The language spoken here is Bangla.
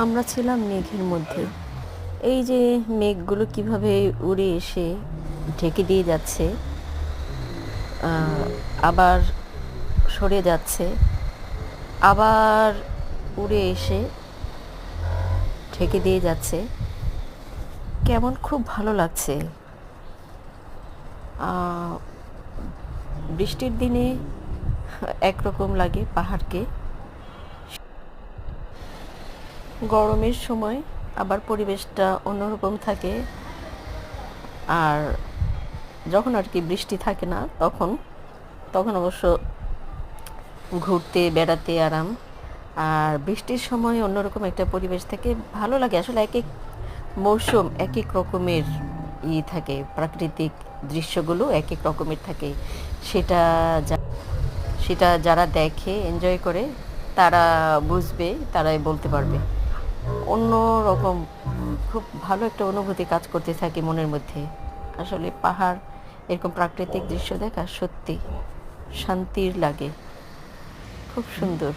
আমরা ছিলাম মেঘের মধ্যে। এই যে মেঘগুলো কিভাবে উড়ে এসে ঢেকে দিয়ে যাচ্ছে, আবার সরে যাচ্ছে, আবার উড়ে এসে ঢেকে দিয়ে যাচ্ছে, কেমন খুব ভালো লাগছে। বৃষ্টির দিনে একরকম লাগে পাহাড়কে, গরমের সময় আবার পরিবেশটা অন্যরকম থাকে। আর যখন আর কি বৃষ্টি থাকে না, তখন তখন অবশ্য ঘুরতে বেড়াতে আরাম। আর বৃষ্টির সময় অন্যরকম একটা পরিবেশ থাকে, ভালো লাগে। আসলে এক এক মৌসুম এক এক রকমের থাকে, প্রাকৃতিক দৃশ্যগুলো এক এক রকমের থাকে। সেটা সেটা যারা দেখে এনজয় করে তারা বুঝবে, তারাই বলতে পারবে। অন্য রকম খুব ভালো একটা অনুভূতি কাজ করতে থাকে মনের মধ্যে। আসলে পাহাড়, এরকম প্রাকৃতিক দৃশ্য দেখা সত্যি শান্তির লাগে, খুব সুন্দর।